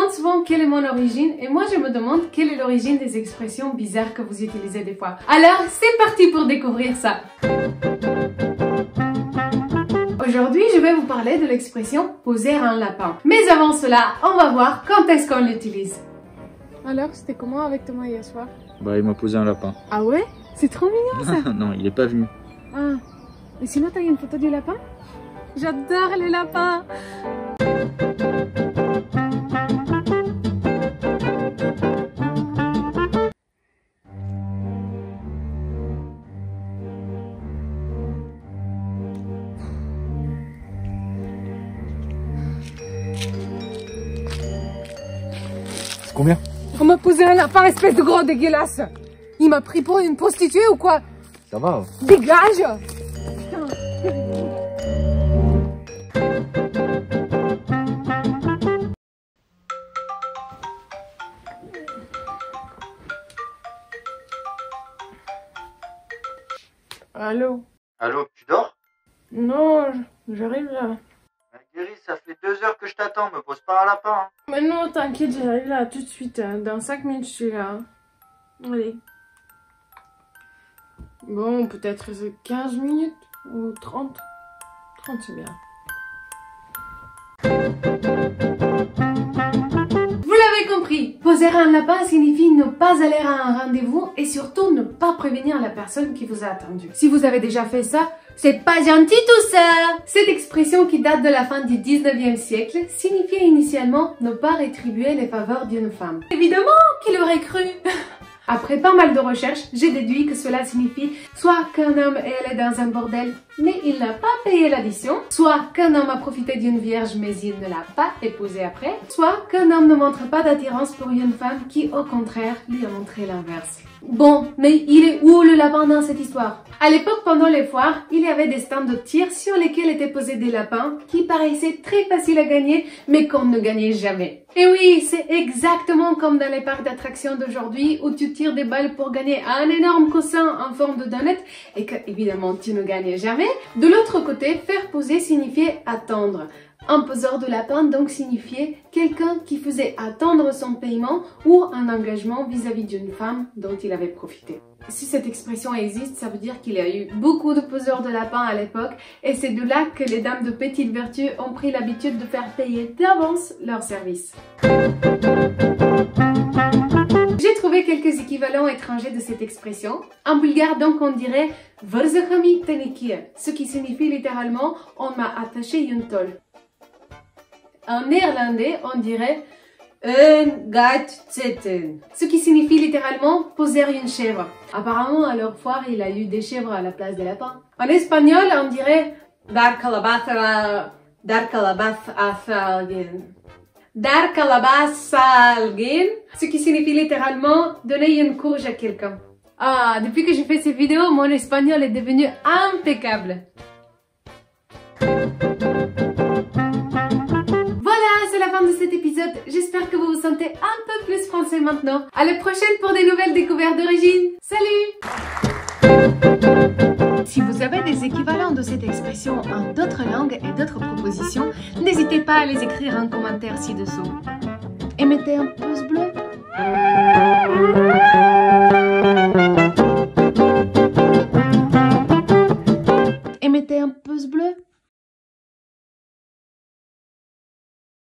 demande souvent quelle est mon origine et moi je me demande quelle est l'origine des expressions bizarres que vous utilisez des fois. Alors c'est parti pour découvrir ça. Aujourd'hui, je vais vous parler de l'expression poser un lapin. Mais avant cela, on va voir quand est-ce qu'on l'utilise. Alors, c'était comment avec Thomas hier soir? Bah, il m'a posé un lapin. Ah ouais? C'est trop mignon ça. Non, il est pas venu. Ah, mais sinon t'as une photo du lapin? J'adore les lapins. Combien? On m'a posé un lapin, espèce de gros dégueulasse. Il m'a pris pour une prostituée ou quoi? Ça va. Dégage! Putain. Allô? Allô, tu dors? Non, j'arrive là. Guéri, ça fait 2 heures que je t'attends, me pose pas un lapin. Hein. Mais non, t'inquiète, j'arrive là tout de suite. Dans 5 minutes, je suis là. Allez. Bon, peut-être 15 minutes ou 30. 30, c'est bien. Vous l'avez compris, poser un lapin signifie ne pas aller à un rendez-vous et surtout ne pas prévenir la personne qui vous a attendu. Si vous avez déjà fait ça, c'est pas gentil tout ça! Cette expression qui date de la fin du 19e siècle signifiait initialement ne pas rétribuer les faveurs d'une femme. Évidemment, qui l'aurait cru? Après pas mal de recherches, j'ai déduit que cela signifie soit qu'un homme est allé dans un bordel, mais il n'a pas payé l'addition, soit qu'un homme a profité d'une vierge, mais il ne l'a pas épousée après, soit qu'un homme ne montre pas d'attirance pour une femme qui, au contraire, lui a montré l'inverse. Bon, mais il est où le lapin dans cette histoire? À l'époque, pendant les foires, il y avait des stands de tir sur lesquels étaient posés des lapins qui paraissaient très faciles à gagner, mais qu'on ne gagnait jamais. Et oui, c'est exactement comme dans les parcs d'attractions d'aujourd'hui où tu tires des balles pour gagner un énorme coussin en forme de donut et que, évidemment, tu ne gagnes jamais. De l'autre côté, faire poser signifiait attendre. Un poseur de lapin donc signifiait quelqu'un qui faisait attendre son paiement ou un engagement vis-à-vis d'une femme dont il avait profité. Si cette expression existe, ça veut dire qu'il y a eu beaucoup de poseurs de lapins à l'époque et c'est de là que les dames de petite vertu ont pris l'habitude de faire payer d'avance leurs services. J'ai trouvé quelques équivalents étrangers de cette expression. En bulgare donc on dirait « vărzăha mi tenikie », ce qui signifie littéralement « on m'a attaché une tôle ». En néerlandais, on dirait een gat zetten, ce qui signifie littéralement poser une chèvre. Apparemment, à leur foire, il a eu des chèvres à la place des lapins. En espagnol, on dirait dar calabaza alguien. Dar calabaza alguien, ce qui signifie littéralement donner une courge à quelqu'un. Ah, depuis que j'ai fait ces vidéos, mon espagnol est devenu impeccable. De cet épisode, j'espère que vous vous sentez un peu plus français maintenant. À la prochaine pour des nouvelles découvertes d'origine. Salut! Si vous avez des équivalents de cette expression en d'autres langues et d'autres propositions, n'hésitez pas à les écrire en commentaire ci-dessous. Et mettez un pouce bleu.